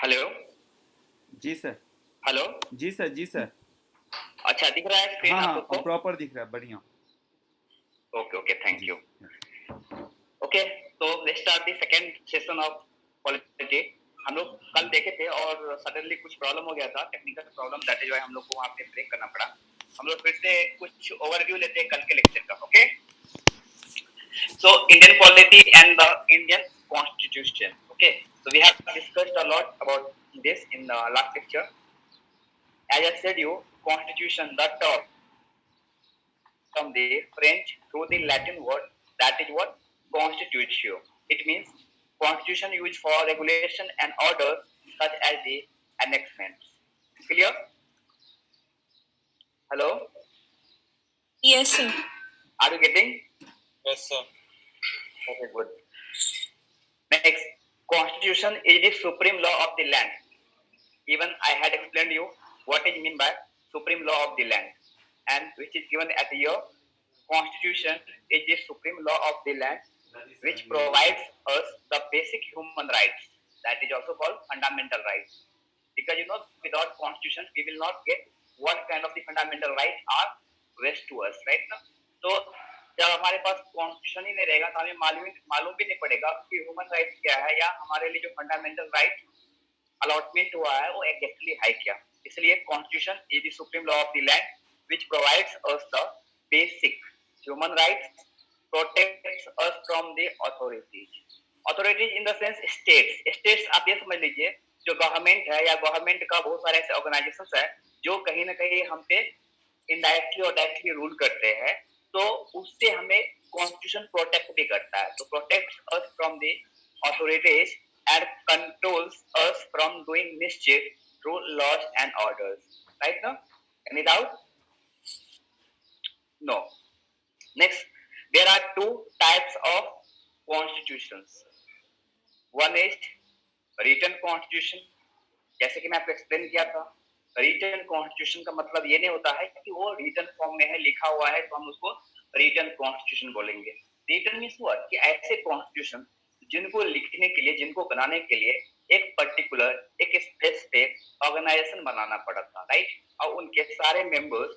Hello. जी sir. Hello. जी sir. जी sir. अच्छा दिख रहा है स्क्रीन हाँ आप हाँ, लोग को? प्रॉपर दिख रहा है, बढ़िया। ओके ओके, थैंक जी। यू। ओके, तो let's start the second session of polity. हम लोग कल देखे थे और सडनली कुछ प्रॉब्लम हो गया था, technical problem, that is why हम लोग को वहां पे ब्रेक करना पड़ा। हम लोग फिर से कुछ ओवरव्यू लेते हैं कल के लेक्चर का। Okay, so Indian polity and the Indian constitution. Okay, so we have discussed a lot about this in the last lecture. As I said you, constitution, the term from the French through the Latin word, that is what? Constitutio. It means constitution used for regulation and orders such as the annexments. Clear? Hello? Yes, sir. Are you getting? Yes, sir. Okay, good. Next, constitution is the supreme law of the land. Even I had explained you what is meant by supreme law of the land, and which is given at your constitution is the supreme law of the land, which provides us the basic human rights. That is also called fundamental rights. Because without constitution, we will not get what kind of the fundamental rights are vested to us, right? Now, तो जब हमारे पास constitution ही नहीं रहेगा तो हमें मालूम भी नहीं पड़ेगा कि ह्यूमन राइट्स क्या है, या हमारे लिए जो फंडामेंटल राइट अलॉटमेंट हुआ है वो एक्चुअली है क्या। इसलिए constitution is the supreme law of the land which provides us the basic human rights, protects us from the authorities. Authorities in the sense states. States आप ये समझ लीजिए जो गवर्नमेंट है या गवर्नमेंट का बहुत सारे ऐसे ऑर्गेनाइजेशंस है जो कहीं ना कहीं हम पे इनडायरेक्टली और डायरेक्टली रूल करते हैं, तो उससे हमें कॉन्स्टिट्यूशन प्रोटेक्ट भी करता है। तो protects us from the authorities and controls us from doing mischief through laws and orders. Right now? Any doubt? No. Next, there are two types of constitutions. One is written constitution. जैसे कि मैं आपको explain किया था, written constitution का मतलब ये नहीं होता है कि वो रिटन फॉर्म में है, लिखा हुआ है, तो हम उसको रिटन कॉन्स्टिट्यूशन बोलेंगे। रिटन मीन्स व्हाट, कि ऐसे कॉन्स्टिट्यूशन जिनको लिखने के लिए, जिनको बनाने के लिए एक पर्टिकुलर, एक स्पेसिफिक ऑर्गेनाइजेशन बनाना पड़ा था, राइट? और उनके सारे मेंबर्स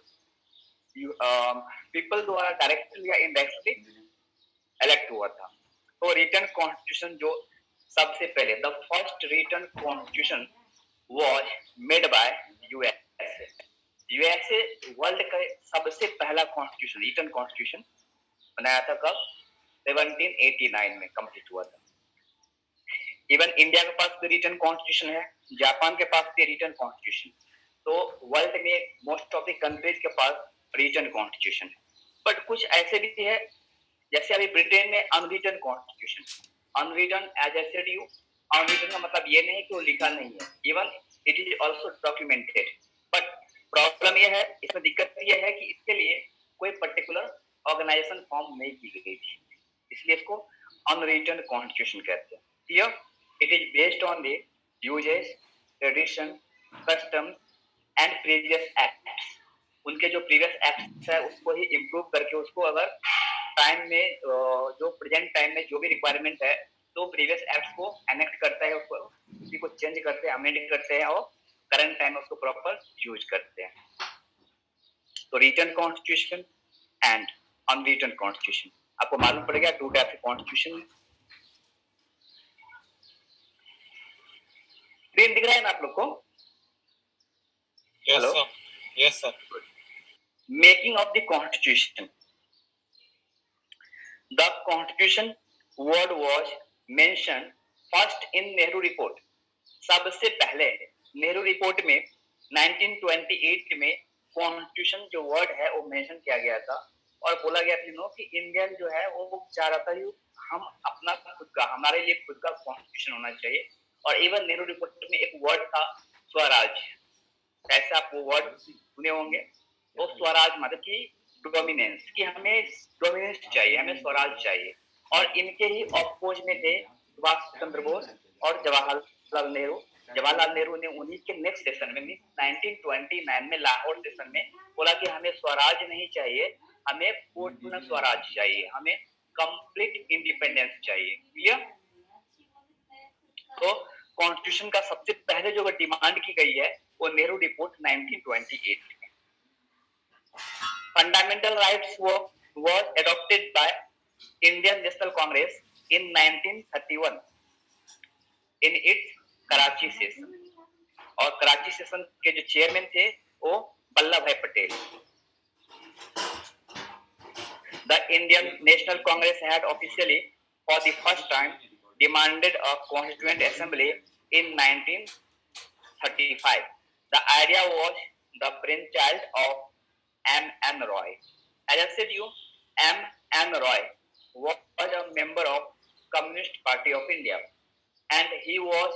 पीपल द्वारा डायरेक्टली या इनडायरेक्टली इलेक्ट हुआ था। तो रिटन कॉन्स्टिट्यूशन जो सबसे पहले, the first written constitution was made by USA. USA world का सबसे पहला कॉन्स्टिट्यूशन, रिटन कॉन्स्टिट्यूशन बनाया था कब? 1789 में कंप्लीट हुआ था। इवन इंडिया के पास भी रिटन कॉन्स्टिट्यूशन है, जापान के पास भी रिटन कॉन्स्टिट्यूशन। तो वर्ल्ड में मोस्ट ऑफ द कंट्रीज के पास रिटन कॉन्स्टिट्यूशन है। बट कुछ ऐसे भी है, जैसे अभी ब्रिटेन में unwritten constitution. Unwritten, as I said you, unwritten का मतलब ये नहीं कि वो लिखा नहीं है, even it is also documented. But problem ये है, इसमें दिक्कत ये है कि इसके लिए कोई पर्टिकुलर ऑर्गेनाइजेशन फॉर्म नहीं की गई थी, इसलिए इसको अनरिटन कॉन्स्टिट्यूशन कहते हैं। Clear? It is based on the uses, tradition, customs and previous acts. उनके जो प्रीवियस एक्ट्स है उसको ही इम्प्रूव करके, उसको अगर टाइम में जो प्रेजेंट टाइम में जो भी रिक्वायरमेंट है तो प्रीवियस एक्ट्स को एनेक्ट करता है, उसको उसी को चेंज करते हैं, अमेंड करते हैं और करंट टाइम में उसको प्रॉपर यूज करते हैं। तो written constitution and unwritten constitution, आपको मालूम पड़ गया two type of constitution. Screen दिख रहा है ना आप लोग को? Yes, sir. Yes, sir. Making of the constitution. The constitution word was mentioned first in Nehru report. सबसे पहले नेहरू रिपोर्ट में 1928 में कॉन्स्टिट्यूशन जो वर्ड है वो मेंशन किया गया था, और बोला गया था कि इंडियन जो है वो चाह रहा था हम अपना खुद का, हमारे लिए खुद का कॉन्स्टिट्यूशन होना चाहिए। और इवन नेहरू रिपोर्ट में एक वर्ड था स्वराज। ऐसा आप वो वर्ड सुने होंगे, वो स्वराज मतलब कि डोमिनेंस, कि हमें डोमिनेंस चाहिए, हमें स्वराज चाहिए। और इनके ही अपोज में थे सुभाष चंद्र बोस और जवाहरलाल नेहरू। जवाहरलाल नेहरू ने उन्हीं के नेक्स्ट सेशन में 1929 में लाहौर सेशन में बोला कि हमें स्वराज नहीं चाहिए, हमें पूर्ण स्वराज चाहिए, हमें कंप्लीट इंडिपेंडेंस चाहिए। क्लियर? तो कॉन्स्टिट्यूशन का सबसे पहले जो डिमांड की गई है वो नेहरू रिपोर्ट 1928 में। Fundamental rights was adopted by Indian National Congress in 1931 in its Karachi session, और कराची सेशन के जो चेयरमैन थे वो Vallabh Bhai Patel. The Indian National Congress had officially for the first time demanded a constituent assembly in 1935. The idea was the brainchild of M.N. Roy. As I said you, M.N. Roy was a member of Communist Party of India and he was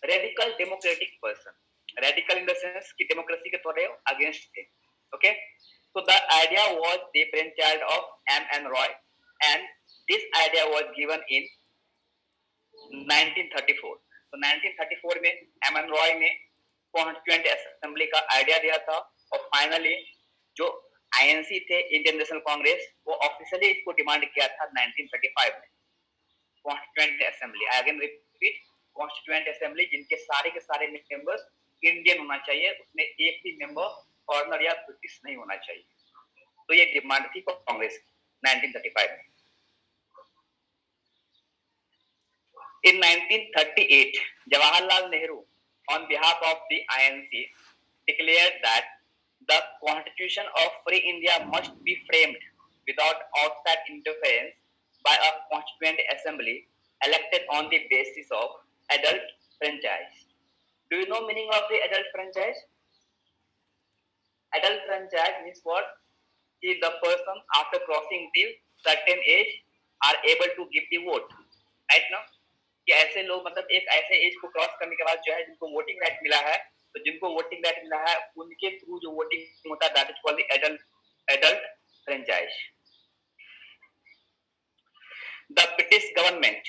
radical democratic person. Radical in the sense कि democracy के थोड़े against थे. Okay? So the idea was the brainchild of M.N. Roy and this idea was given in 1934. तो 1934 में M.N. Roy ने constituent assembly का idea दिया था और फाइनली जो आईएनसी थे, इंडियन नेशनल कांग्रेस, वो ऑफिशियली इसको डिमांड किया था 1935 में। Constituent assembly, I again repeat, constituent assembly जिनके सारे के सारे मेंबर्स इंडियन होना चाहिए, उसमें एक भी मेंबर फॉरेनर या ब्रिटिश नहीं होना चाहिए। तो ये डिमांड थी कांग्रेस की 1935 में। In 1938, Jawaharlal Nehru, on behalf of the INC, declared that the Constitution of Free India must be framed without outside interference by a Constituent Assembly elected on the basis of adult franchise. Do you know meaning of the adult franchise? Adult franchise means what? If the person after crossing the certain age are able to give the vote, right? No? कि ऐसे लोग मतलब एक ऐसे as को cross करने के बाद जो है जिनको वोटिंग राइट मिला है, तो जिनको वोटिंग राइट मिला है उनके थ्रू जो वोटिंग होता है that is called the adult franchise. The British government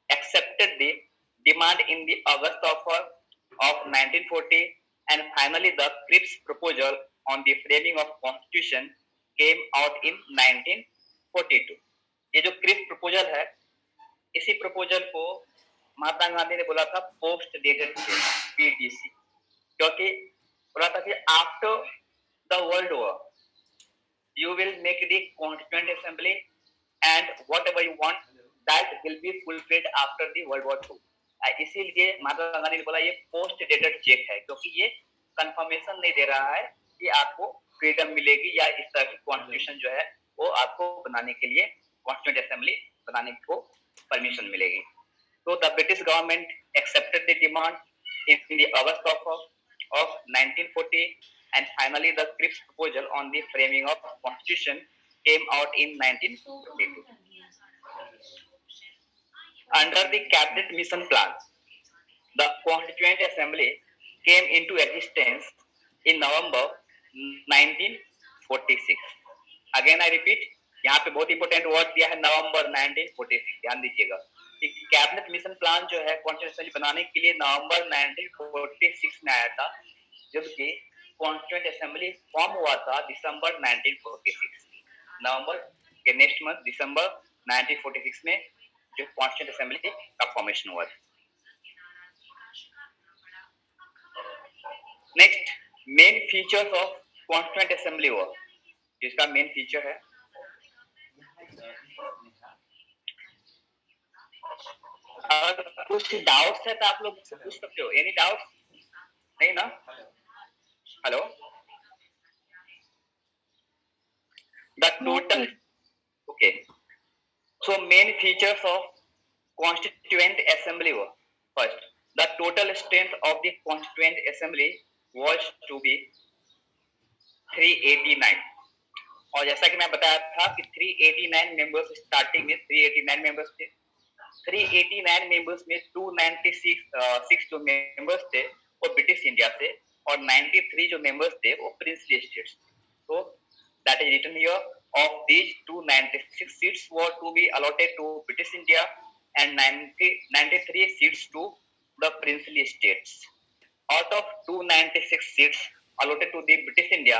accepted the demand in the August of 1940 and finally the Cripps proposal on the framing of constitution came out in 1942। ये जो Cripps proposal है, इसी proposal को महात्मा गांधी ने बोला था post dated PDC, क्योंकि बोला था कि after the world war you will make the constituent assembly and whatever you want that will be fulfilled after the world war 2। इसीलिए महात्मा गांधी ने बोला ये पोस्ट डेटेड चेक है, क्योंकि ये कंफर्मेशन नहीं दे रहा है कि आपको फ्रीडम मिलेगी या इस तरह की कॉन्स्टिट्यूशन जो है वो आपको बनाने के लिए, कॉन्स्टिट्यूएंट असेंबली बनाने को परमिशन मिलेगी। So the British government accepted the demand in the August of 1940 and finally the Cripps proposal on the framing of constitution came out in 1942. Under the cabinet mission plans, the Constituent Assembly came into existence in November 1946. Again I repeat, यहाँ पे बहुत important word दिया है नवंबर 1946, ध्यान दीजिएगा। Cabinet mission plan जो है constitution बनाने के लिए नवंबर 1946 में आया था, जबकि कॉन्स्टिट्यूएंट असेंबली फॉर्म हुआ था दिसंबर 1946। नवंबर के नेक्स्ट मंथ दिसंबर 1946 में जो कॉन्स्टिट्यूएंट असेंबली का फॉर्मेशन हुआ था। Next main features of constituent assembly हुआ, जिसका मेन फीचर है कुछ डाउट्स है तो आप लोग पूछ सकते हो। Any doubt? नहीं ना? Hello? The total, okay, so main features of constituent assembly were, first the total strength of the constituent assembly was to be 389, और जैसा कि मैं बताया था कि 389 मेंबर्स, स्टार्टिंग में 389 मेंबर्स थे। 389 मेंबर्स में 296 जो मेंबर्स थे वो ब्रिटिश इंडिया से और 93 जो मेंबर्स थे वो प्रिंसली स्टेट्स थे। तो that is written here, of these 296 seats were to be allotted to British India and 93 seats to the princely states. Out of 296 seats allotted to the British India,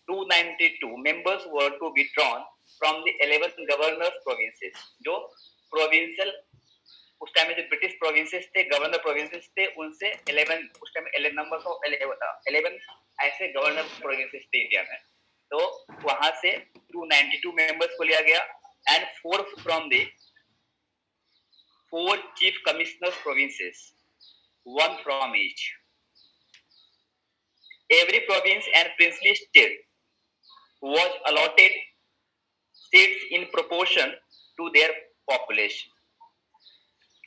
292 members were to be drawn from the 11 governors provinces, जो provincial उस time में जो British provinces थे, governor provinces थे, उनसे 11 उस time 11 number of 11 ऐसे governor provinces थे इंडिया में। तो वहां से 292 मेंबर्स को लिया गया and 4 from the 4 chief commissioner provinces, 1 from each. Every province and princely state was allotted seats in proportion to their population.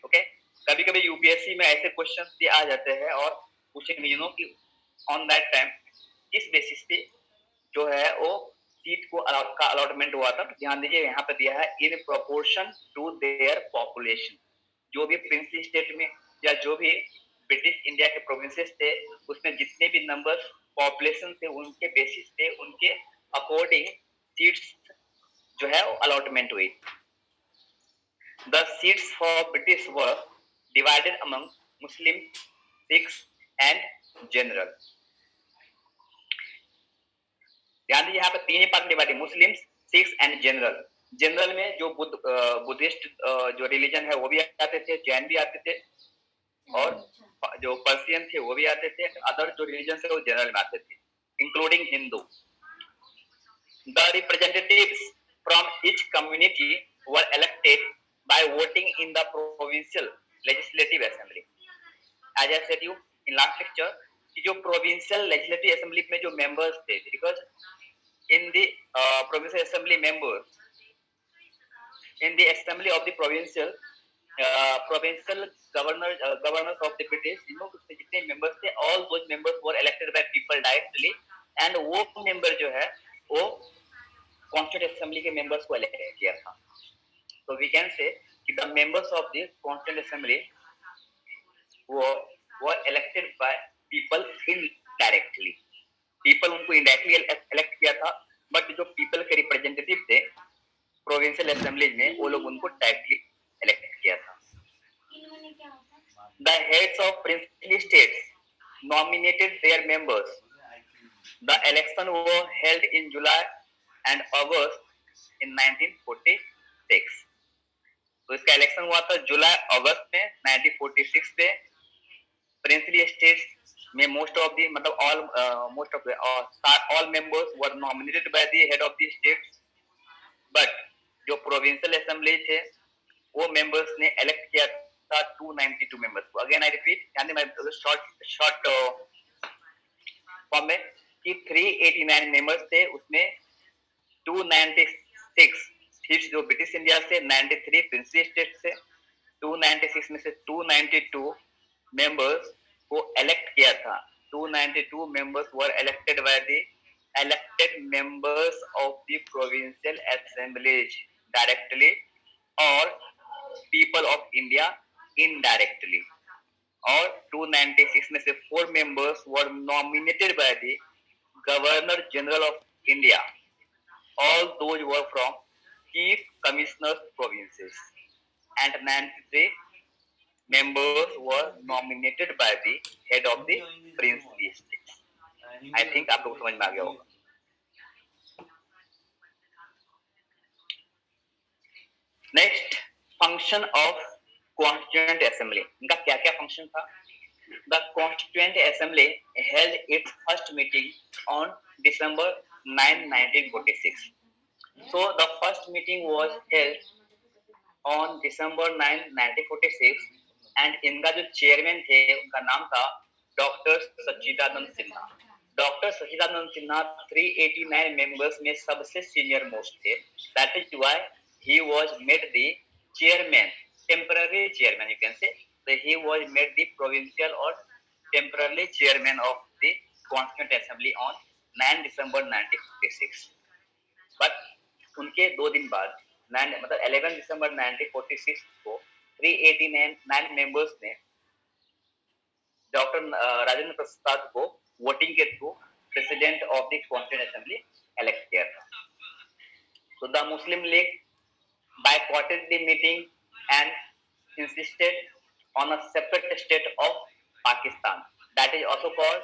Okay? कभी कभी यूपीएससी में ऐसे क्वेश्चन भी आ जाते हैं और पूछेंगे यू नो कि ऑन दैट टाइम किस बेसिस पे जो है वो सीट को का अलॉटमेंट हुआ था। ध्यान दीजिए यहाँ पे दिया है in proportion to their population. जो भी प्रिंसली स्टेट में या जो भी ब्रिटिश इंडिया के प्रोविंसेस थे उसमें जितने भी नंबर्स पॉपुलेशन थे उनके बेसिस पे उनके अकॉर्डिंग सीट्स जो है वो अलॉटमेंट हुई। The seats for British were divided among Muslim, Sikhs and general. ध्यान दीजिए यहाँ पे 3 पार्ट डिवाइड है, मुस्लिम, सिख्स एंड जनरल। जनरल में जो बुद्धिस्ट जो रिलीजन है वो भी आते थे, जैन भी आते थे और जो पर्सियन थे वो भी आते थे, अदर जो रिलीजन थे वो जनरल में आते थे, including Hindu. The representatives from each community were elected by voting in the provincial legislative assembly. As I said you in last lecture, कि जो provincial legislative assembly में जो members थे, because in the provincial assembly members, in the assembly of the provincial governors of the British, you know उसमें जितने members थे, all those members were elected by people directly, and वो member जो है वो Constituent Assembly के members को elect किया था। So we can say कि the members of the Constituent Assembly were elected by people indirectly. People उनको indirectly elect किया था, but जो people के representative थे provincial assemblies में वो लोग उनको directly elect किया था। The heads of princely states nominated their members. The election was held in July and August in 1946. तो इसका इलेक्शन हुआ था जुलाई अगस्त में 1946 पे। प्रिंसली स्टेट्स में most of all members were nominated by the head of the states, but जो provincial assembly थे वो मेंबर्स ने इलेक्ट किया था 292 मेंबर्स को। अगेन आई रिपीट, ध्यान दें शॉर्ट फॉर्म में कि 389 मेंबर्स थे, उसमें 296 सीट्स जो ब्रिटिश इंडिया से, 93 प्रिंसली स्टेट से, 296 में से 292 मेंबर्स को इलेक्ट किया था। 292 members were elected by the elected members of the provincial assemblies directly or people of India indirectly, और 296 में से 4 members were nominated by the Governor General of India. All those were from Chief Commissioners provinces, and 93 members were nominated by the head of the princely states. I think आप लोग समझ में आ गया होगा। Next, function of constituent assembly. इनका क्या क्या function था? The constituent assembly held it's first meeting on December 9, 1946. So the first meeting was held on December 9, 1946, and इनका जो चेयरमैन थे उनका नाम था डॉक्टर सच्चिदानंद सिन्हा। डॉक्टर सच्चिदानंद सिन्हा 389 मेंबर्स में सबसे सीनियर मोस्ट थे। That is why he was made the chairman, temporary chairman you can say. So he was made the provincial or temporary chairman of the Constituent Assembly on 9 December 1946. But उनके 2 दिन बाद 11 दिसंबर 1946 को 389 members ने doctor Rajendra प्रसाद को voting के through president of the constituent assembly elect किया था। So the Muslim League boycotted the meeting and insisted on a separate state of Pakistan. That is also called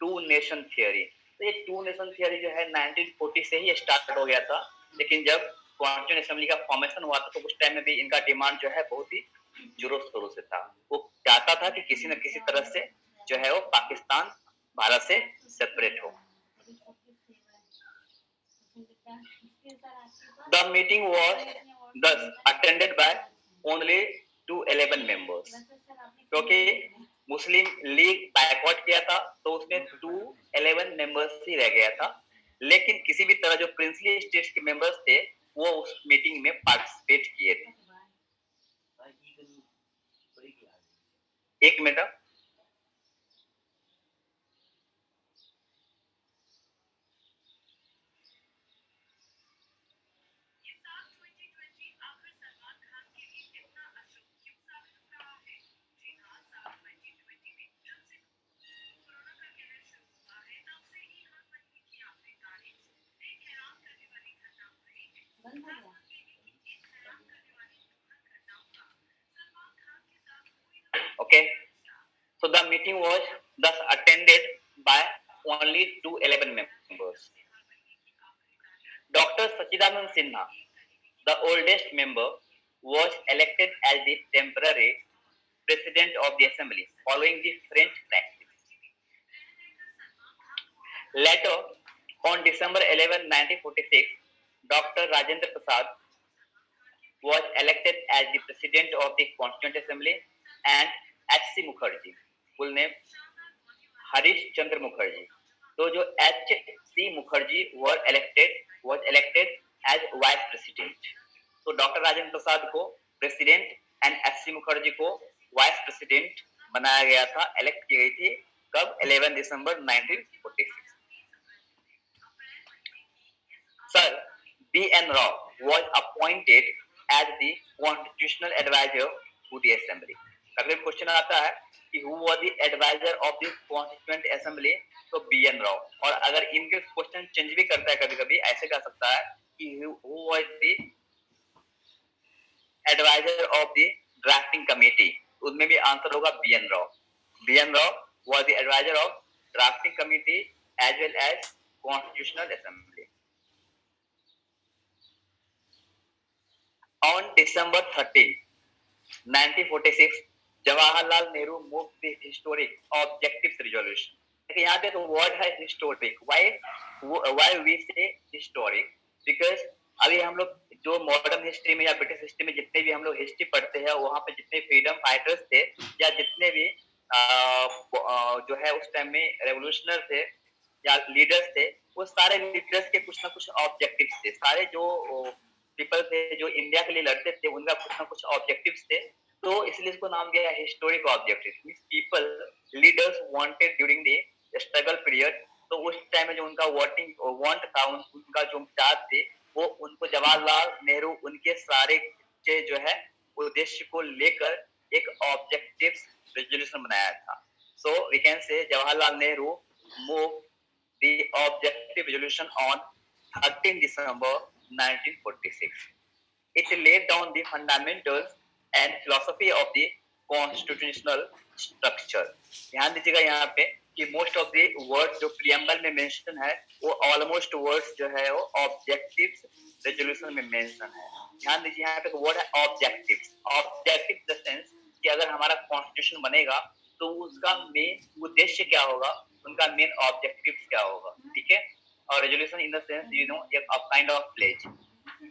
two nation theory. तो ये to nation theory जो है 1940 से ही start हो गया था, लेकिन जब कॉन्स्टिट्यूएंट असेंबली का फॉर्मेशन हुआ था तो उस टाइम में भी इनका डिमांड जो है बहुत ही जोरों शोरों से था। वो चाहता था कि किसी न किसी तरह से जो है वो पाकिस्तान भारत से सेपरेट हो। The meeting was thus attended by only 211 members. क्योंकि मुस्लिम लीग बायकॉट किया था तो उसमें 211 मेंबर्स ही रह गया था, लेकिन किसी भी तरह जो प्रिंसली स्टेट्स के मेंबर्स थे वो उस मीटिंग में पार्टिसिपेट किए थे। एक minute, okay. So the meeting was thus attended by only 211 members. Dr. Sachidanand Sinha, the oldest member, was elected as the temporary president of the assembly following the French practice. Later, on December 11, 1946, Dr. Rajendra Prasad was elected as the president of the Constituent Assembly and H.C. Mukherjee, full name Harish Chandra Mukherjee. So, जो H.C. Mukherjee was elected as vice president. तो doctor Rajendra प्रसाद को president and एच.सी. Mukherjee को vice president बनाया गया था, elect की गई थी कब? 11 दिसंबर 1946. Sir B.N. Rao was appointed as the constitutional advisor to the assembly. अगले क्वेश्चन आता है कि who was the advisor of the constituent assembly? तो B.N. Rao. और अगर इनके क्वेश्चन चेंज भी करता है कभी-कभी, ऐसे कह सकता है कि who was the advisor of the drafting committee? उसमें भी आंसर होगा B.N. Rao. B.N. Rao was the advisor of drafting committee as well as constitutional assembly. On December 13, 1946, Jawaharlal Nehru moved the historic objectives resolution. यहाँ पे तो word है historic. Why we say historic? Because अभी हम लोग जो modern history में या ब्रिटिश हिस्ट्री में जितने भी हम लोग हिस्ट्री पढ़ते हैं, वहाँ पे जितने फ्रीडम फाइटर्स थे या जितने भी जो है उस टाइम में रेवोल्यूशनर थे या लीडर्स थे, वो सारे लीडर्स के कुछ ना कुछ ऑब्जेक्टिव्स थे. सारे जो पीपल थे जो इंडिया के लिए लड़ते थे, उनका कुछ ना कुछ ऑब्जेक्टिव्स थे, तो इसलिए इसको नाम दिया है historic objectives. Means people leaders wanted during the struggle period. तो उस टाइम में जो उनका वांट था, उनका जो चाहत थे, वो उनको जवाहरलाल नेहरू उनके सारे के जो है उद्देश्य को लेकर एक ऑब्जेक्टिव्स रेजोल्यूशन बनाया था. सो we can say Jawaharlal Nehru move the objective resolution on 13 December 1946. It laid down the fundamentals and philosophy of the constitutional structure. ध्यान दीजिएगा यहाँ पे कि मोस्ट ऑफ द वर्ड्स जो प्रीएम्बल में मेंशन है, वो ऑलमोस्ट वर्ड्स जो है वो ऑब्जेक्टिव्स रेजोल्यूशन में मेंशन है. ध्यान दीजिए यहाँ पे वर्ड है ऑब्जेक्टिव्स. ऑब्जेक्टिव द सेंस कि अगर हमारा कॉन्स्टिट्यूशन बनेगा तो उसका मेन उद्देश्य क्या होगा, उनका मेन ऑब्जेक्टिव्स क्या होगा. ठीक है. और resolution in the sense you know एक काइंड ऑफ प्लेज,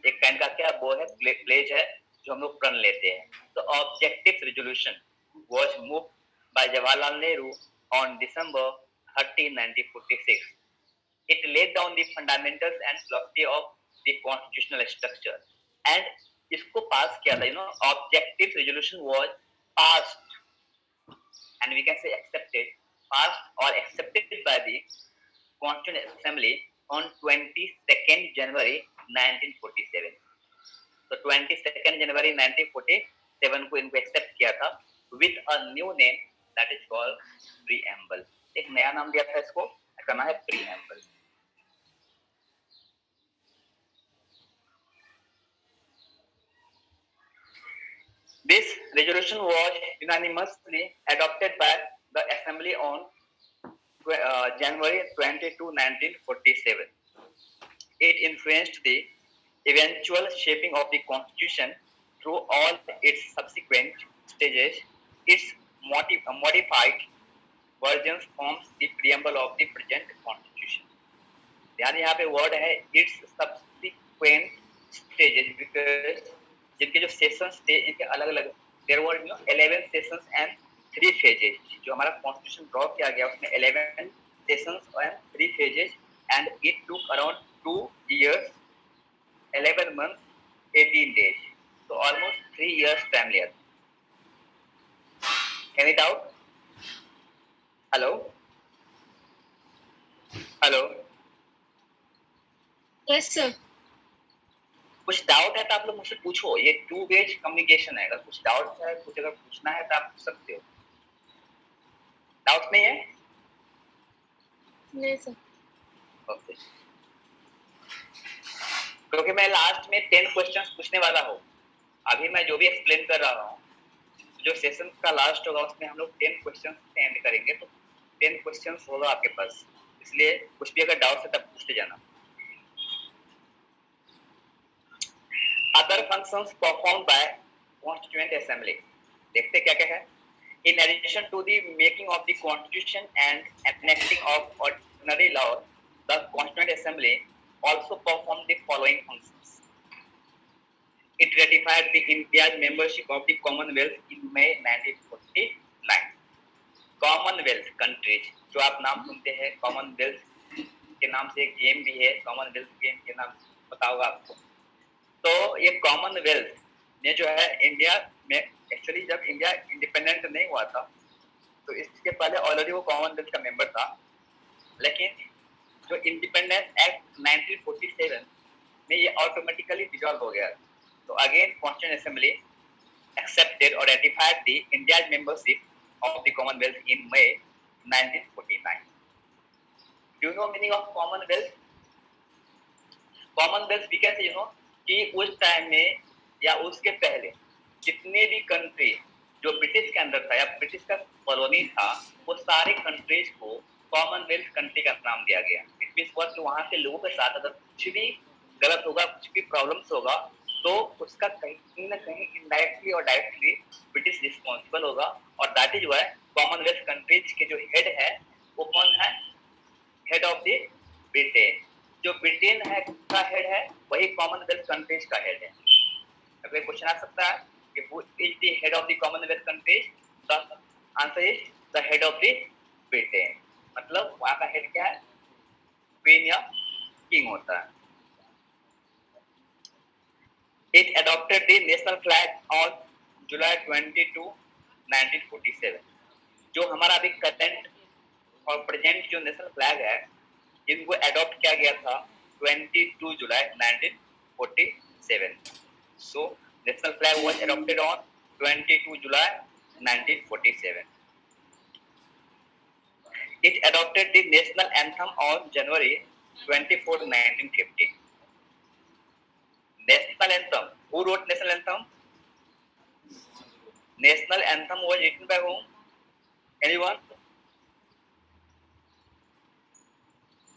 एक काइंड का क्या वो है, प्लेज है जो हम लोग प्रण लेते हैं. तो objective resolution was moved by Jawaharlal Nehru on December 30, 1946. It laid down the fundamentals and philosophy of the constitutional structure. And इसको पास किया था, you know, objective resolution was passed and we can say accepted, passed or accepted by the Constituent Assembly on 22nd January 1947. So 22nd January 1947 को इनको accept किया था with a new name that is called preamble. एक नया नाम दिया था इसको, इसका नाम है preamble. This resolution was unanimously adopted by the Assembly on January 22, 1947. It influenced the eventual shaping of the Constitution through all its subsequent stages, its modified versions forms the preamble of the present constitution. ध्यान यहाँ पे word है its subsequent stages because जिनके जो sessions थे इनके अलग अलग there were 11 sessions and 3 phases. जो हमारा कॉन्स्टिट्यूशन ड्रॉ किया गया उसमें 11 sessions and 3 phases and it took around 2 years, 11 months, 18 days. So almost 3 years time later. Any doubt? Hello? Hello? Yes, sir. कुछ डाउट है तो आप लोग मुझसे पूछो. ये 2 वेज कम्युनिकेशन है. अगर कुछ डाउट है, कुछ अगर पूछना है तो आप पूछ सकते हो. डाउट नहीं है? नहीं सर. ओके. क्योंकि मैं लास्ट में 10 क्वेश्चंस पूछने वाला हूँ. अभी मैं जो भी एक्सप्लेन कर रहा हूँ, जो सेशन का लास्ट होगा उसमें हम लोग 10 क्वेश्चंस एंड करेंगे. तो 10 क्वेश्चंस होगा आपके पास. इसलिए कुछ भी अगर डाउट है तब पूछते जाना. Other functions performed by Constituent Assembly. देखते क्या क्या है. In addition to the making of the Constitution and enacting of ordinary laws, the Constituent Assembly also performed the following functions. It ratified the India's membership of the Commonwealth in May 1949. Commonwealth countries, जो आप नाम सुनते हैं, Commonwealth के नाम से एक game भी है, Commonwealth गेम के नाम पता होगा आपको. तो ये कॉमनवेल्थ ने जो है इंडिया में एक्चुअली जब इंडिया इंडिपेंडेंट नहीं हुआ था तो इसके पहले ऑलरेडी वो कॉमनवेल्थ का मेंबर था. लेकिन जो इंडिपेंडेंस एक्ट 1947 में ये ऑटोमेटिकली डिसॉल्व हो गया. तो अगेन कॉन्स्टिट्यूएंट असेंबली एक्सेप्टेड और ratified the India's membership of the commonwealth in May 1949. Do you know meaning of commonwealth? Commonwealth we can say you know कि उस टाइम में या उसके पहले जितने भी कंट्री जो ब्रिटिश के अंदर था या ब्रिटिश का कॉलोनी था वो सारे कंट्रीज को कॉमनवेल्थ कंट्री का नाम दिया गया. इट मींस व्हाट कि वहां के लोगों के साथ अगर कुछ भी गलत होगा, कुछ भी प्रॉब्लम्स होगा तो उसका कहीं ना कहीं इनडायरेक्टली और डायरेक्टली ब्रिटिश रिस्पॉन्सिबल होगा. और that is why Commonwealth countries के जो हेड है वो कौन है? Head of the Britain. जो ब्रिटेन है का हेड है वही कॉमनवेल्थ कंट्रीज का हेड है. अगर क्वेश्चन आ सकता है कि who is the head of the Commonwealth countries? The answer is the head of the Britain. मतलब वहां का हेड क्या है? क्वीन या किंग होता है. It adopted the national flag on July 22, 1947. जो हमारा अभी करंट और प्रेजेंट जो नेशनल फ्लैग है इनको अडॉप्ट किया गया था 22 जुलाई 1947. So national flag was adopted on 22 July 1947. It adopted the national anthem on January 24, 1950. National anthem. Who wrote national anthem? National anthem was written by whom? Anyone?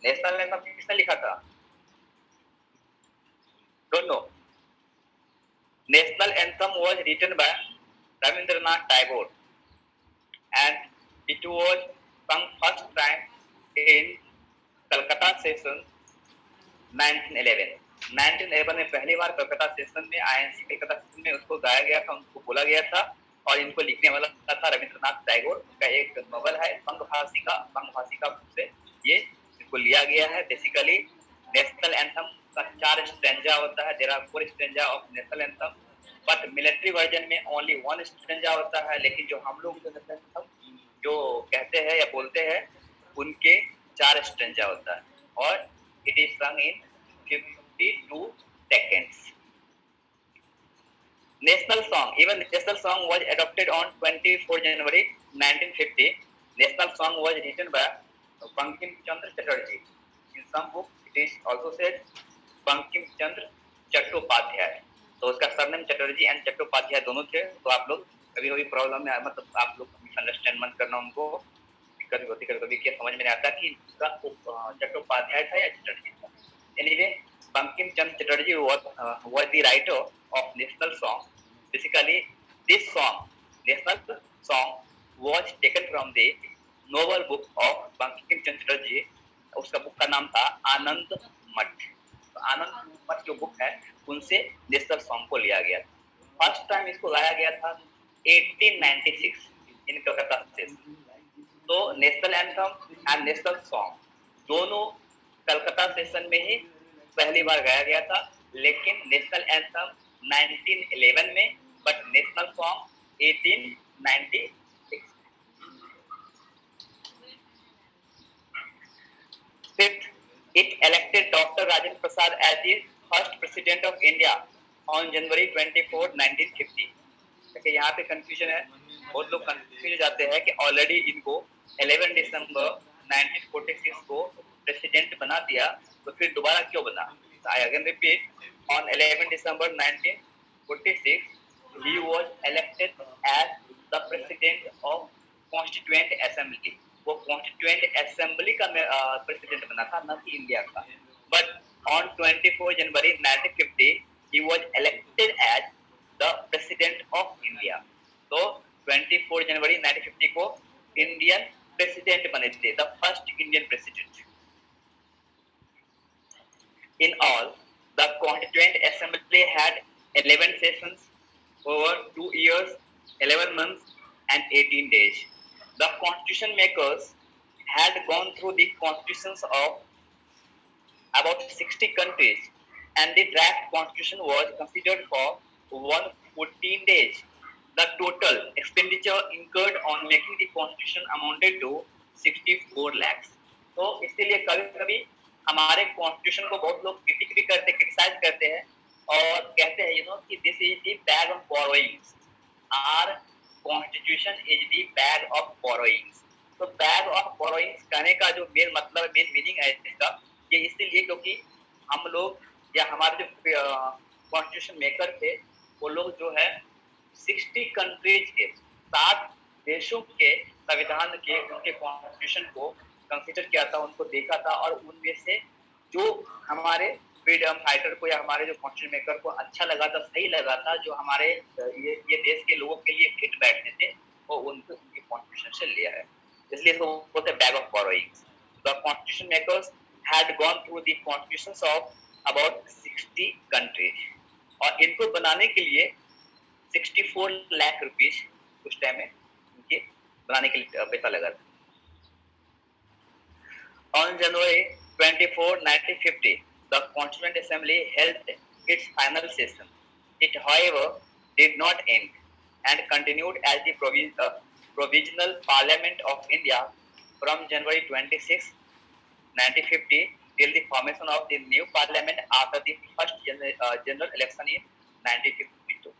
National anthem किसने लिखा था? Don't know. National anthem was written by Rabindranath Tagore and it was sung first time in Calcutta session 1911. 1911 में पहली बार Calcutta session में INC Calcutta session में उसको गाया गया था, उनको बोला गया था. और इनको लिखने वाला था रविंद्रनाथ टैगोर. उनका एक नॉवल है बंगभाषिका से ये को लिया गया है. बेसिकली नेशनल एंथम का 4 स्टैंजा होता है. There are 4 stanza of national anthem but military version में ओनली 1 स्टैंजा होता है. लेकिन जो हम लोग नेशनल एंथम जो कहते हैं या बोलते हैं उनके 4 स्टैंजा होता है और इट इज सung इन 52 seconds. National song. Even national song was adopted on 24 January 1950. National song was written by Bankim Chandra Chatterjee. In some book, it is also said Bankim Chandra Chattopadhyay. तो उसका surname Chatterjee and Chattopadhyay दोनों थे. तो आप लोग कभी कभी प्रॉब्लम में मतलब आप लोग मिसअंडरस्टैंड मत करना उनको. कभी क्या समझ में नहीं आता कि उसका चट्टोपाध्याय था या चटर्जी था. Anyway Bankim Chandra Chatterjee was the writer of national song. Basically, this song national song was taken from the novel book of Bankim Chandra Chatterjee. उसका बुक का नाम था आनंद मठ. तो आनंद मठ जो बुक है उनसे नेशनल सॉन्ग को लिया गया. फर्स्ट टाइम इसको लाया गया था 1896 इन कलकत्ता से. तो national anthem and national song दोनों कलकत्ता सेशन में ही पहली बार गाया गया था. लेकिन नेशनल एंथम 1911 में, but national song 1896. Fifth, it elected Dr. Rajendra Prasad as the first president of India on January 24, 1950. देखिए यहाँ पे कंफ्यूजन है. बहुत लोग कंफ्यूज हो जाते हैं कि ऑलरेडी इनको 11 दिसंबर 1946 को प्रेसिडेंट बना दिया, तो फिर दोबारा क्यों बना. I again repeat, on 11 December 1946 he was elected as the president of Constituent Assembly. वो Constituent Assembly का प्रेसिडेंट बना था, न कि इंडिया का. But on 24 January 1950 he was elected as the president of India. तो 24 जनवरी 1950 को इंडियन प्रेसिडेंट बने थे, the first Indian president. In all, the Constituent Assembly had 11 sessions over 2 years, 11 months and 18 days. The constitution makers had gone through the constitutions of about 60 countries and the draft constitution was considered for 114 days. The total expenditure incurred on making the constitution amounted to 64 lakhs. तो इसलिए कभी-कभी हमारे constitution को बहुत लोग criticise करते हैं और कहते हैं कि this is the bag of borrowings. Our constitution is the bag of borrowings. तो बैग ऑफ बोरोइंग्स कहने का जो मेन मतलब मेन मीनिंग है इसका, ये इसलिए क्योंकि हम लोग या हमारे जो कॉन्स्टिट्यूशन मेकर थे वो लोग जो है 60 कंट्रीज के 60 देशों के संविधान के उनके कॉन्स्टिट्यूशन को कंसीडर किया था, उनको देखा था और उनमें से जो हमारे फ्रीडम फाइटर को या हमारे जो कॉन्स्टिट्यूशन मेकर को अच्छा लगा था, सही लगा था, जो हमारे ये देश के लोगों के लिए फिट बैठते थे, वो उनको उनके कॉन्स्टिट्यूशन से लिया है. इसलिए इसको बोलते हैं bag of borrowings. The constitution makers had gone through the constitutions of about 60 countries और इनको बनाने के लिए 64 लाख रुपीस उस टाइम में इनके बनाने के लिए पैसा लगा था. On January 24, 1950, the Constituent Assembly held its final session. It, however, did not end and continued as the Provisional Parliament of India from January 26, 1950 till the formation of the new Parliament after the first general election in 1952.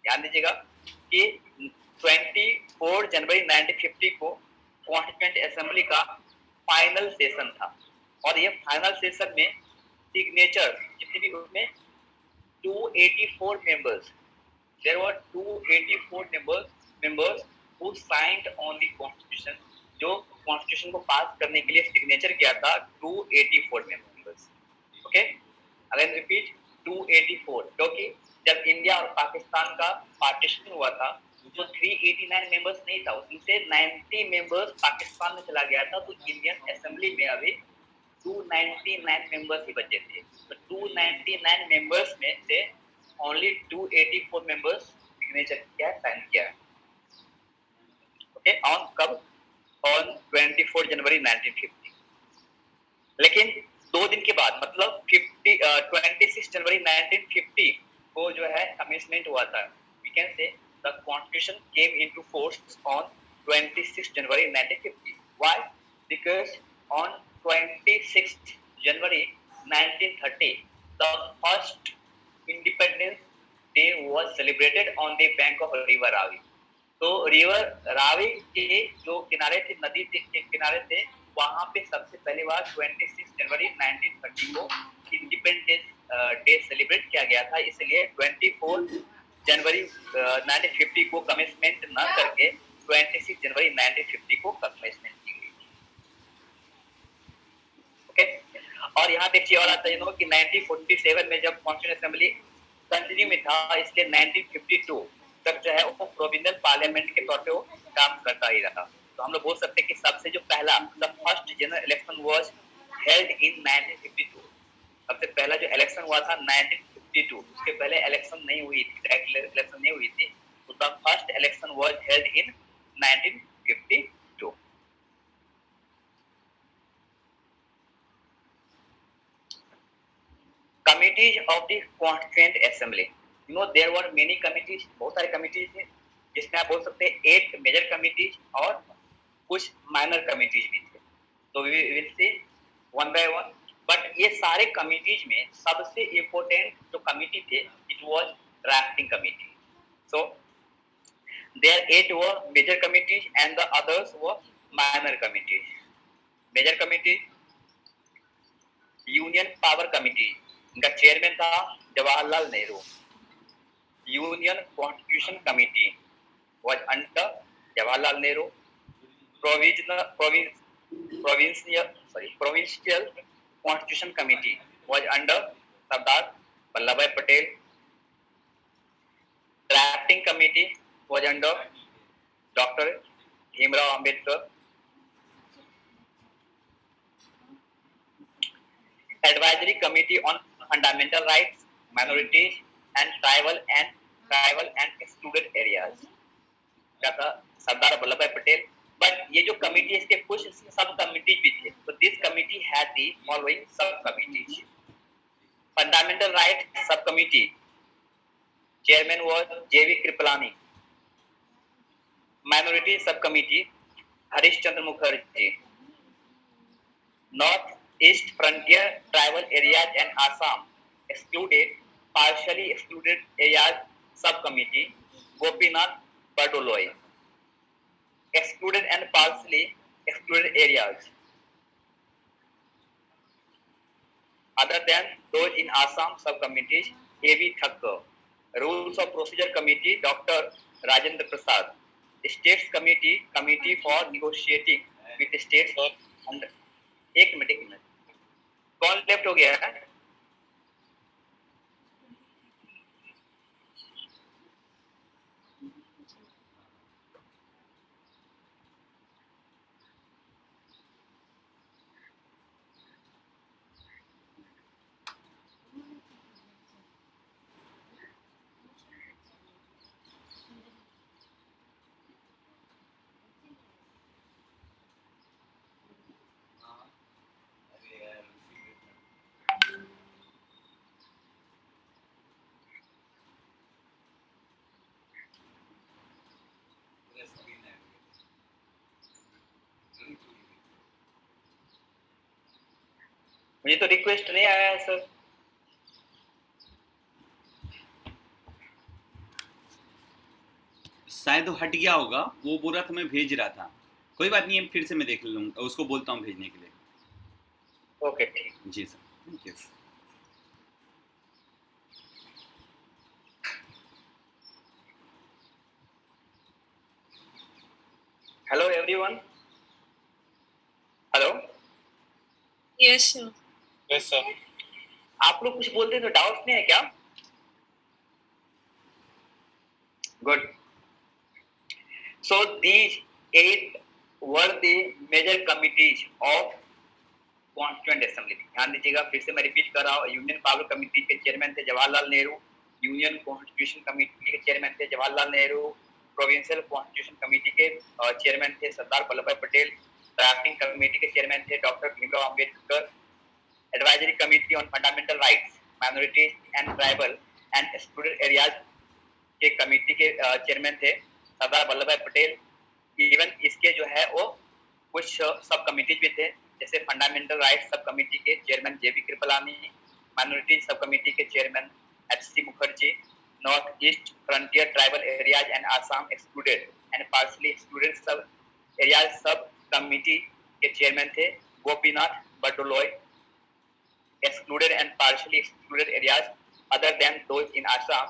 ध्यान दीजिएगा कि 24 जनवरी 1950 को constituent assembly का final session था और ये final session में signature जितने भी उसमें 284 members, there were 284 members who signed on the constitution. जो कॉन्स्टिट्यूशन को पास करने के लिए सिग्नेचर किया था 284 मेंबर्स. ओके, अगेन रिपीट 284, क्योंकि जब इंडिया और पाकिस्तान का पार्टीशन हुआ था तो 389 मेंबर्स नहीं था, उनसे 90 मेंबर्स पाकिस्तान में चला गया था. तो इंडियन असेंबली में अभी 299 मेंबर्स ही बचे थे. तो 299 मेंबर्स में से ओनली 284 मेंबर्स सिग्नेचर किया, साइन किया. ओके, ऑन कब? ऑन 24 जनवरी 1950. लेकिन 2 दिन के बाद मतलब 26 जनवरी 1950 को जो है अमेंडमेंट हुआ था. We can say the constitution came into force on 26 January 1950. Why? Because on 26 January 1930, the first Independence Day was celebrated on the bank of River Ravi. तो रिवर रावी के जो किनारे थे, नदी के किनारे थे, वहाँ पे सबसे पहली बार 26 जनवरी 1930 को इंडिपेंडेंस डे सेलिब्रेट किया गया था. इसलिए 24 जनवरी 1950 को कमेंसमेंट न करके 26 जनवरी 1950 को कमेंसमेंट की गई. ओके, और यहाँ पे एक और आता है कि 1947 में जब कॉन्स्टिट्यूएंट असेंबली कंटिन्यू में था, इसलिए 1952 तक जो है वो प्रोविजनल पार्लियामेंट के तौर पे वो काम करता ही रहा। तो हम लोग बोल सकते हैं कि सबसे जो पहला the first general election was held in 1952। सबसे पहला जो इलेक्शन हुआ था 1952, उसके पहले इलेक्शन नहीं हुई थी, डायरेक्ट इलेक्शन नहीं हुई थी। तो the first election was held in 1952। Committees of the constituent assembly, you know there were many committees, बहुत सारे कमिटीज थे, जिसमें आप बोल सकते हैं 8 मेजर कमिटीज और कुछ माइनर कमिटीज भी थे। तो we will see one by one. But ये सारे कमिटीज में सबसे इम्पोर्टेंट जो कमिटी थे it was drafting committee. So there 8 were major committees and the others were minor committees. Major committee union power committee, इनका चेयरमैन था Jawaharlal Nehru. Union constitution committee was under Jawaharlal Nehru. Provincial constitution committee was under Sardar Vallabh Bhai Patel. Drafting committee was under doctor Bhimrao Ambedkar. Advisory Committee on Fundamental Rights, Minorities and Tribal and Excluded Areas, क्या था सरदार Vallabh Bhai Patel. But ये जो committee इसके कुछ सब committees भी थे। तो this committee had the following sub committees. Fundamental right sub committee, chairman was JB Kripalani. Minority sub committee Harish Chandra Mukherjee. North East Frontier Tribal Areas and Assam Excluded, Partially Excluded Areas Subcommittee, Gopinath Bardoloi. Excluded and Partially Excluded Areas, other than those in Assam subcommittees, A.V. Thakkar. Rules of Procedure Committee, Dr. Rajendra Prasad. States Committee, Committee for Negotiating with States. एक minute कौन left हो गया है? मुझे तो request नहीं आया है सर। शायद वो हट गया होगा, वो बोल रहा था मैं भेज रहा था। कोई बात नहीं है, फिर से मैं देख लूँगा, उसको बोलता हूँ भेजने के लिए। ओके ठीक। जी sir, thank you. Hello everyone. Hello. Yes, sir. Yes, sir. आप लोग कुछ बोलते हैं तो डाउट नहीं है क्या? Good. So these 8 were the major committees of Constituent Assembly। ध्यान दीजिएगा, फिर से मैं रिपीट कर रहा हूँ। यूनियन पावर कमिटी के चेयरमैन थे Jawaharlal Nehru. Union constitution committee के चेयरमैन थे Jawaharlal Nehru. Provincial constitution committee के चेयरमैन थे सरदार वल्लभ भाई पटेल। ड्राफ्टिंग कमेटी के चेयरमैन थे doctor Bhimrao Ambedkar. Advisory committee on fundamental rights, minorities and tribal and excluded areas के कमेटी के चेयरमैन थे सरदार वल्लभ भाई पटेल। इवन इसके जो है वो कुछ सब कमेटीज भी थे, जैसे फंडामेंटल राइट्स सब कमेटी के chairman JB Kripalani, minorities sub committee के chairman HC. Mukherjee, north east frontier tribal areas and Assam excluded and partially excluded sub areas sub committee के चेयरमैन थे Gopinath Bardoloi. Excluded and partially excluded areas other than those in Assam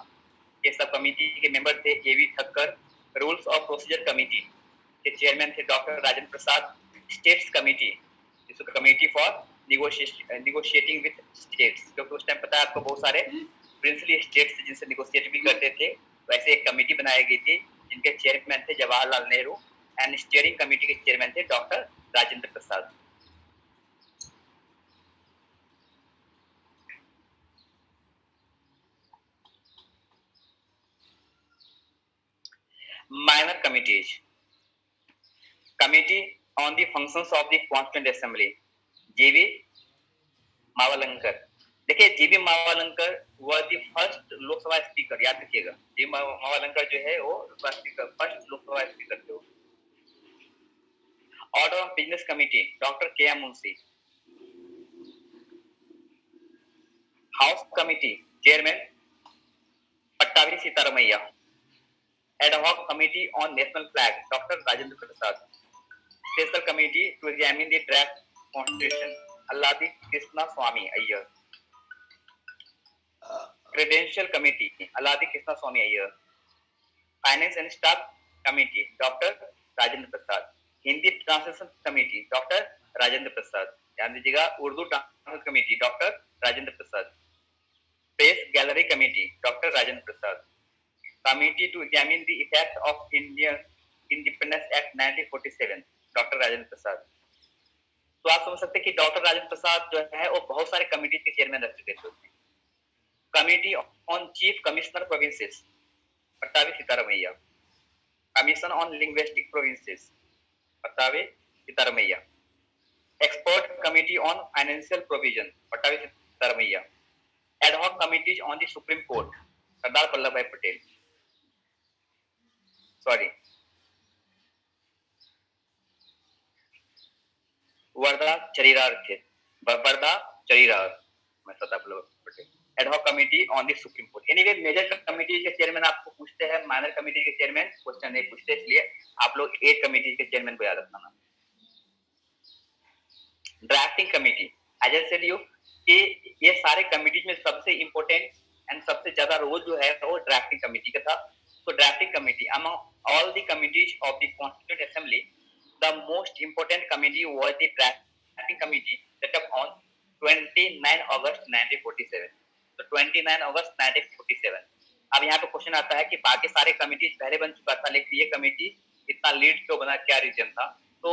के sub committee के member थे AV. Thakkar. Rules of procedure committee के chairman थे doctor Rajendra Prasad. States committee, committee for negotiating with states, क्योंकि उस time पता है आपको बहुत सारे प्रिंसली स्टेट्स जिनसे निगोशिएट भी करते थे, वैसे एक कमेटी बनाई गई थी जिनके चेयरमैन थे Jawaharlal Nehru and steering committee के चेयरमैन थे doctor Rajendra Prasad. Minor committees. Committee on the functions of the Constituent Assembly. जीवी मावलंकर। देखिए जीवी मावलंकर वह द फर्स्ट लोकसभा स्पीकर, याद रखिएगा जीवी मावलंकर जो है वो फर्स्ट लोकसभा स्पीकर थे। Order of business committee doctor K M Munshi. House committee chairman Pattabhi Sitaramayya. Ad hoc committee on national flag Dr. Rajendra Prasad. Special committee to examine the draft constitution Alladi Krishna Swamy Iyer. Credential committee Alladi Krishna Swamy Iyer. Finance and staff committee Dr. Rajendra Prasad. Hindi translation committee Dr. Rajendra Prasad. ध्यान दीजिएगा, Urdu translation committee doctor Rajendra Prasad. Press gallery committee doctor Rajendra Prasad. Committee to examine the effect of Indian Independence Act 1947 doctor Rajendra Prasad. तो आप समझ सकते हैं कि doctor Rajendra प्रसाद जो है वो बहुत सारे कमेटी के चेयरमैन रह चुके थे। Committee on chief commissioner provinces Pattabhi Sitaramayya. Commission on linguistic provinces Pattabhi Sitaramayya. Expert committee on financial provision Pattabhi Sitaramayya. Ad hoc committees on the supreme court Sardar Vallabh Bhai Patel. Sorry, Wardha चरीरार थे, वर्धा चरीरार में Sardar Vallabh Patel. Ad hoc committee on the supreme court. Anyway major committee के chairman आपको पूछते हैं, minor committee के chairman question नहीं पूछते, इसलिए आप लोग 8 कमिटी के चेयरमैन को याद रखना। Drafting committee, as I said you कि ये सारे कमिटीज में सबसे इंपॉर्टेंट एंड सबसे ज्यादा रोल जो है वो ड्राफ्टिंग कमिटी का था। So drafting committee among all the committees of the Constituent Assembly, the most important committee was the drafting committee set up on 29 August 1947. So 29 August 1947. अब यहाँ पे क्वेश्चन आता है कि बाकी सारे कमिटीज पहले बन चुका था लेकिन ये कमिटी इतना लीड क्यों बना, क्या रीजन था? तो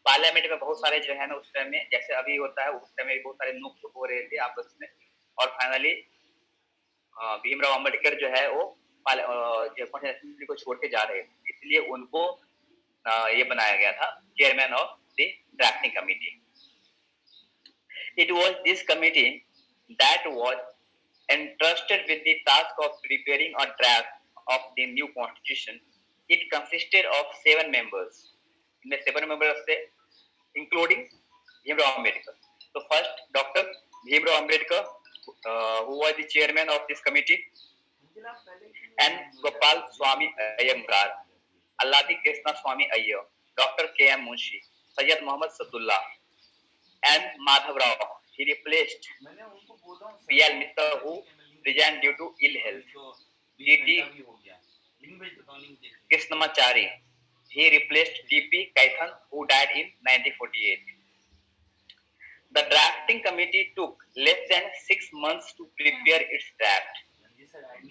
पार्लियामेंट में बहुत सारे जो है ना उस टाइम में, जैसे अभी होता है उस टाइम में बहुत सारे नुक्स हो रहे थे आपस में, और फाइनली भीमराव अम्बेडकर जो है वो असेंबली को छोड़ के जा रहे, इसलिए उनको ये बनाया गया था chairman of the drafting committee. It was this committee that was entrusted with the task of preparing a draft of the new constitution. It consisted of 7 members. इनमें 7 members थे including भीमराव अम्बेडकर। तो first doctor Bhimrao Ambedkar who was the chairman of this committee, and Gopal Swamy Iyengar, Alladi Krishna Swamy Iyer, Dr. K. M. Munshi, Syed Muhammad Sadullah, and Madhav Rao. He replaced P. L. Mitra, who resigned due to ill health. G.T. Krishnamachari. He replaced T.P. Kaithan, who died in 1948. The drafting committee took less than 6 months to prepare its draft.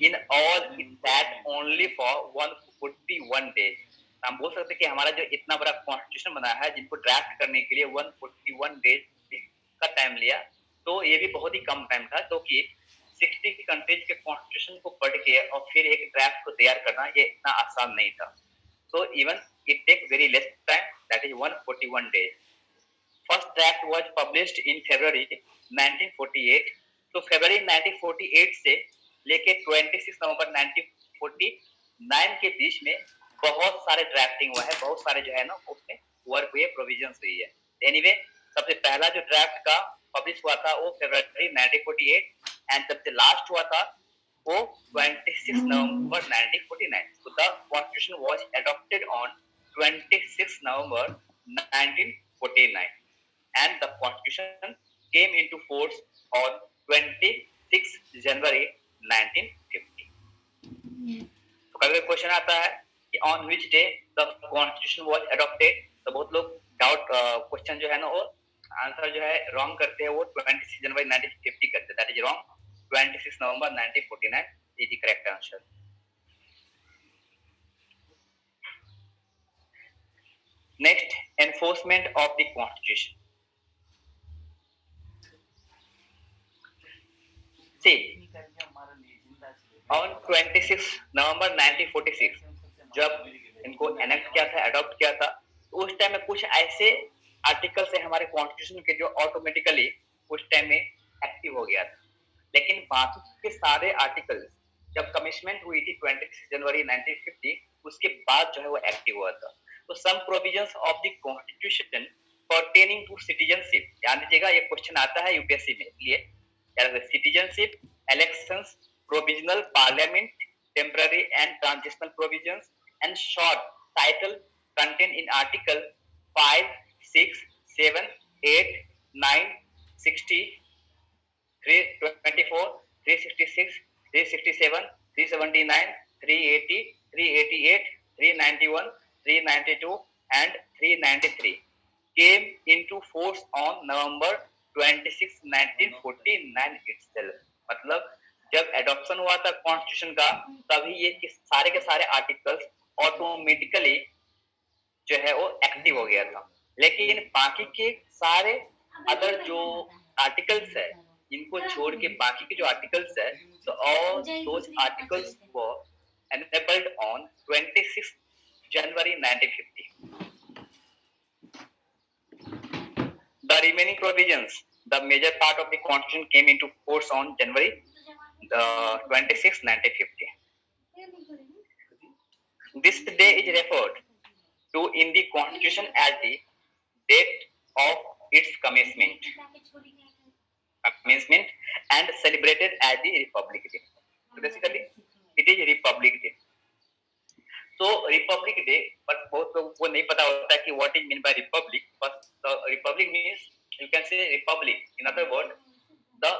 In all, it sat only for 141 days. हम बोल सकते हैं कि हमारा जो इतना बड़ा constitution बना है जिनको ड्राफ्ट करने के लिए 141 डेज का टाइम लिया, तो ये भी बहुत ही कम टाइम था, क्योंकि 60 कंट्रीज के कॉन्स्टिट्यूशन को पढ़ के और फिर एक ड्राफ्ट को तैयार करना ये इतना आसान नहीं था। So even it takes very less time, that is 141 days. First draft was published in February 1948. तो February 1948 से लेके 26 नवंबर 1949 के बीच में बहुत सारे ड्राफ्टिंग हुआ है, बहुत सारे जो है ना उसमें वर्क हुए, प्रोविजंस हुई है। एनीवे सबसे पहला जो ड्राफ्ट का पब्लिश हुआ था वो February 1948 एंड सबसे लास्ट हुआ था वो 26 November 1949. So the constitution was adopted on 26 November 1949 and the constitution came into force on 26 January 1950. तो कभी क्वेश्चन आता है कि on which day the constitution was adopted, तो बहुत लोग डाउट क्वेश्चन जो है ना वो आंसर जो है रॉन्ग करते हैं, वो 26 जनवरी 1950 करते हैं। That is wrong. 26 November 1949 is the correct answer. Next, enforcement of the constitution. See, on 26 नवंबर 1946 जब इनको एनेक्ट किया था, अडॉप्ट किया था, तो उस टाइम में कुछ ऐसे आर्टिकल्स है हमारे कॉन्स्टिट्यूशन के जो ऑटोमेटिकली उस टाइम में एक्टिव हो गया था, लेकिन बाकी के सारे आर्टिकल्स जब कमिटमेंट हुई थी 26 जनवरी 1950 उसके बाद जो है वो एक्टिव हुआ था. तो some provisions of the constitution pertaining to citizenship, ध्यान दीजिएगा ये क्वेश्चन आता है यूपीएससी में, इसलिए citizenship, elections, provisional parliament, temporary and transitional provisions, and short title contained in Article 5, 6, 7, 8, 9, 60, 324, 366, 367, 379, 380, 388, 391, 392, and 393 came into force on November 26, 1949 itself. मतलब जब adoption हुआ था कॉन्स्टिट्यूशन का तभी ये सारे के सारे आर्टिकल्स ऑटोमेटिकली जो है वो एक्टिव हो गया था, लेकिन बाकी के सारे अदर जो आर्टिकल्स है इनको छोड़ के बाकी के जो आर्टिकल्स है तो all those articles were enabled on 26 January 1950. The remaining provisions, the major part of the constitution came into force on January 26, 1950. This day is referred to in the constitution as the date of its commencement and celebrated as the Republic Day. So basically, it is Republic Day. So Republic Day, but बहुत लोगों को नहीं पता होता कि what is meant by Republic. But the Republic means you can say Republic. In other words, the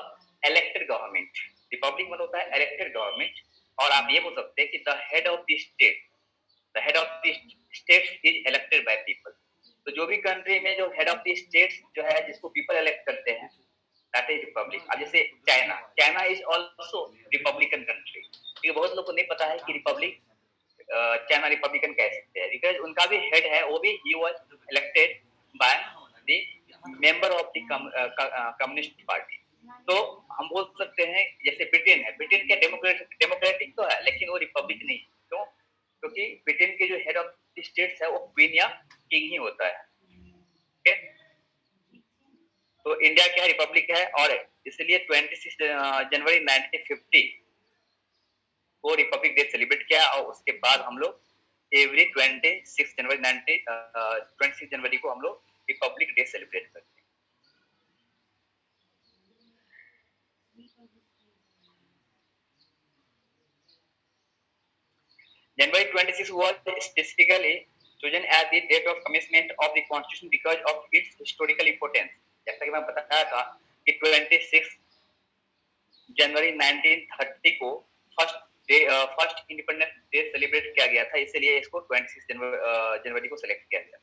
elected government. Republic मतलब होता है elected government. और आप ये बोल सकते हैं कि the head of the states is elected by people. तो जो भी कंट्री में जो head of the states जो है जिसको people elect करते हैं, that is Republic. अब जैसे China is also Republican country. ये बहुत लोगों को नहीं पता है कि Republic चाइना रिपब्लिकन कह सकते हैं, बिकॉज उनका भी हेड है वो भी he was elected by the member of the communist party. तो हम बोल सकते हैं जैसे ब्रिटेन है, ब्रिटेन क्या डेमोक्रेटिक तो है लेकिन वो रिपब्लिक नहीं. क्यों? क्योंकि ब्रिटेन के जो हेड ऑफ द स्टेट्स है वो क्वीन या किंग ही होता है. ओके, तो इंडिया क्या रिपब्लिक है और इसलिए 26 जनवरी 1950 वो रिपब्लिक डे सेलिब्रेट किया और उसके बाद हम लोग एवरी 26 जनवरी को हम लोग रिपब्लिक डे सेलिब्रेट करते हैं. January 26 was specifically chosen as the date of commencement of the constitution because of its historical importance. जैसा कि मैं बताया था कि 26 जनवरी 1930 को फर्स्ट इंडिपेंडेंस डे सेलिब्रेट किया गया था, इसलिए इसको 26 जनवरी को सेलेक्ट किया गया.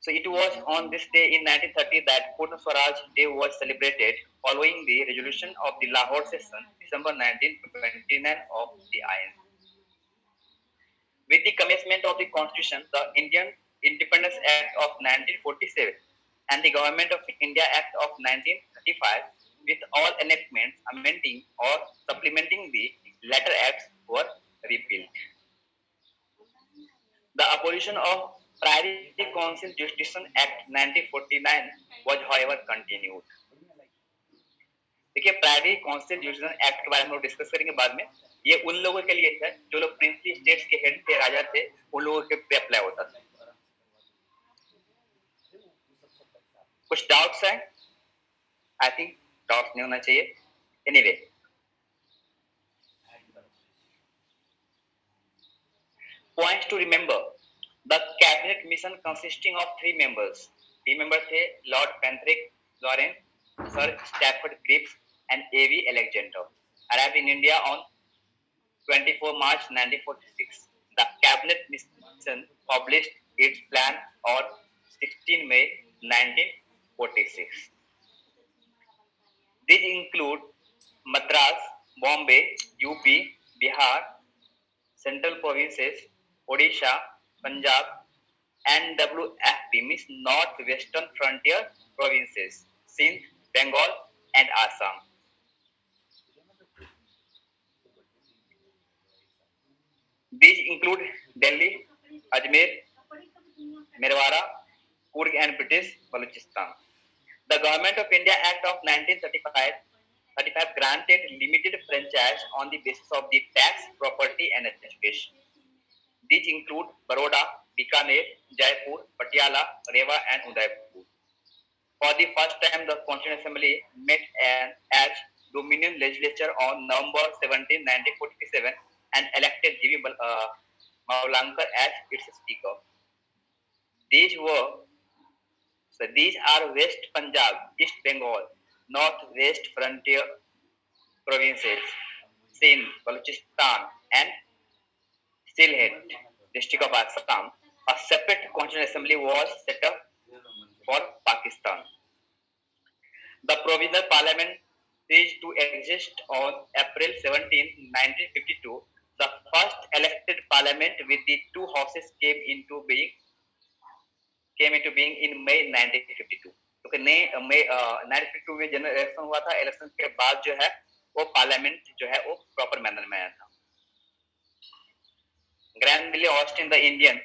So it was on this day in 1930 that Purna Swaraj Day was celebrated following the resolution of the Lahore session December 1929 of the INC. With the commencement of the constitution, the Indian Independence Act of 1947 and the Government of India Act of 1935 with all enactments amending or supplementing the latter acts were repealed. The abolition of Priory Council Jurisdiction Act 1949 was however continued. देखिए priori council judicial act के बारे में हम लोग discuss करेंगे बाद में. ये उन लोगों के लिए था जो लोग प्रिंसली स्टेट्स के हेड थे, राजा थे, उन लोगों के पे अप्लाई होता था. कुछ डाउट्स हैं? आई थिंक डाउट्स नहीं होना चाहिए. Anyway, points to remember. The cabinet mission consisting of 3 members. 3 members थे lord Patrick Lawrence, sir Stafford Cripps and A.V. Alexander. Arrived in India on 24 March 1946. The cabinet mission published its plan on 16 May 1946. These include Madras, Bombay, UP, Bihar, Central Provinces, Odisha, Punjab, NWFP means North Western Frontier Provinces, Sindh, Bengal, and Assam. These include Delhi, Ajmer, Merwara, Coorg, and British Balochistan. The Government of India Act of 1935 granted limited franchise on the basis of the tax, property, and education. These include Baroda, Bikaner, Jaipur, Patiala, Rewa, and Udaipur. For the first time, the Constituent Assembly met as Dominion Legislature on November 17, 1947 and elected G.V. Mavlankar as its Speaker. These are West Punjab, East Bengal, North West Frontier Provinces, Sindh, Balochistan, and Sylhet, District of Assam. A separate Constituent Assembly was set up for Pakistan. The Provisional Parliament ceased to exist on April 17, 1952. The first elected Parliament with the two houses came into being in May 1952. तो मई 1952 में general election हुआ था. Election के बाद जो है वो parliament जो है वो प्रॉपर मैनर में आया था. Grandly Austin the Indian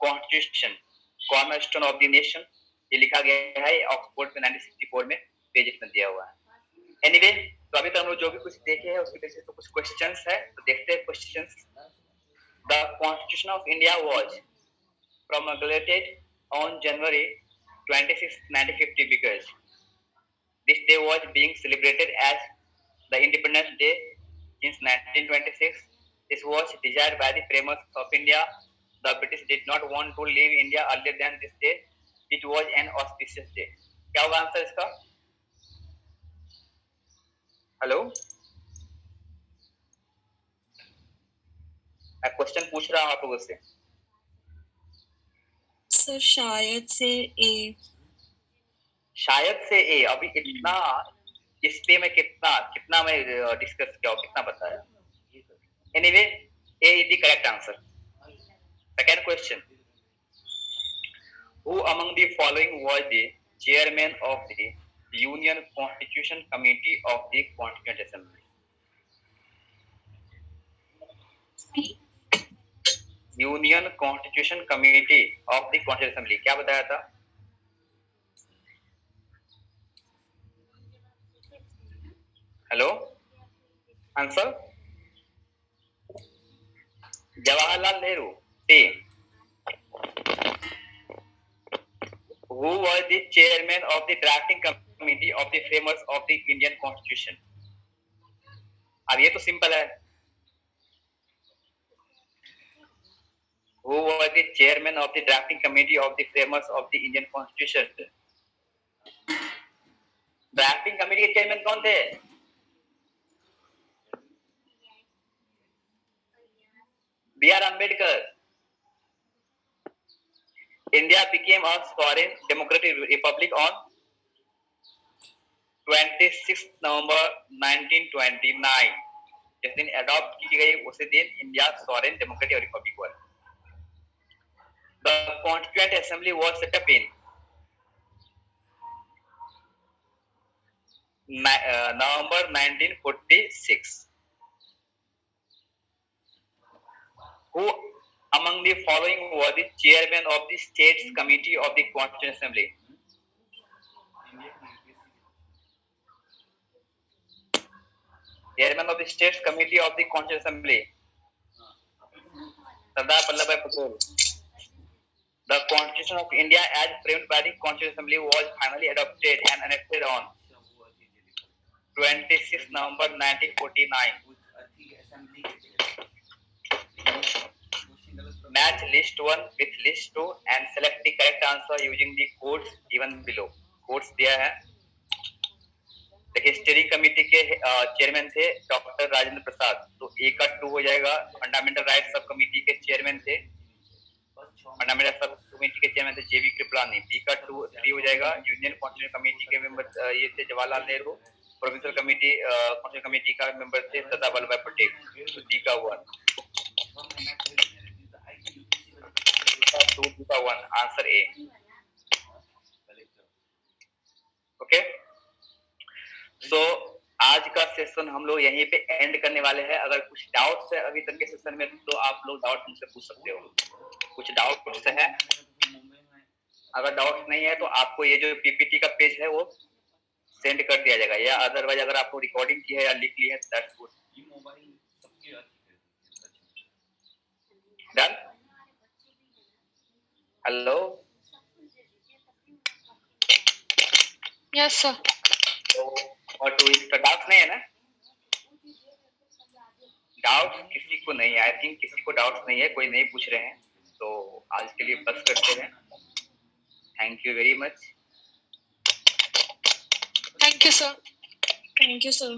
constitution cornerstone of the nation, ये लिखा गया है ऑक्सफोर्ड में 1964 में, पेज में दिया हुआ है. एनीवे, तो अभी तक हम लोग जो भी कुछ देखे हैं उसके बेसिस पे कुछ क्वेश्चंस है, तो देखते हैं questions. The constitution of India was promulgated on January 26, 1950 because this day was being celebrated as the Independence Day since 1926. This was desired by the framers of India. The British did not want to leave India earlier than this day. It was an auspicious day. क्या होगा answer इसका? Hello, मैं question पूछ रहा हूँ आप लोगों से. सर शायद से ए. शायद से ए. अभी इतना इस पे में कितना मैं डिस्कस किया, कितना बताया. Anyway, A is the correct answer. Second question. Who among the following was the chairman of the Union Constitution Committee of the Constituent Assembly? Union constitution committee of the constitution assembly, क्या बताया था? Hello, answer Jawaharlal Nehru. C. Who was the chairman of the drafting committee of the framers of the Indian Constitution? अब ये तो simple है. Who was the chairman of the drafting committee of the framers of the Indian Constitution? Drafting committee के chairman कौन थे? B.R. Ambedkar. India became a sovereign democratic republic on 26 November 1929. जिस दिन adopt की गई उसी दिन इंडिया sovereign democratic republic हुआ. The Constituent Assembly was set up in November 1946. Who among the following were the chairman of the States Committee of the Constituent Assembly? Chairman of the States Committee of the Constituent Assembly, Sardar Vallabhbhai Patel. The Constitution of India as framed by the Constituent Assembly was finally adopted and enacted on 26 November 1949. Match list 1 with list 2 and select the correct answer using the codes given below. Codes दिया है. देखिए, steering committee के chairman थे doctor Rajendra Prasad, तो ए का 2 हो जाएगा. Fundamental right सब कमेटी के चेयरमैन थे, फंडामेंटल सब कमेटी के चेयरमैन थे जेबी कृपलानी. बी का 3 हो जाएगा. यूनियन कॉन्स्टिट्यूशन कमेटी के मेंबर ये थे Jawaharlal Nehru. Provincial committee constitution committee का मेंबर थे सरदार वल्लभ भाई पटेल, तो डी का 1. 2 to the 1 answer A. Okay, so आज का सेशन हम लोग यहीं पे एंड करने वाले हैं. अगर कुछ डाउट्स है अभी तक के सेशन में तो आप लोग डाउट मुझसे पूछ सकते हो. कुछ डाउट्स है? अगर डाउट्स नहीं है तो आपको ये जो पीपीटी का पेज है वो सेंड कर दिया जाएगा, या अदरवाइज अगर आपको रिकॉर्डिंग की है या लिख ली है that's good. Done. Hello. Yes sir. तो और टू इसका डाउट नहीं है ना? डाउट किसी को नहीं है, आई थिंक किसी को डाउट नहीं है, कोई नहीं पूछ रहे हैं. तो आज के लिए बस करते हैं. Thank you very much. Thank you sir. Thank you, sir.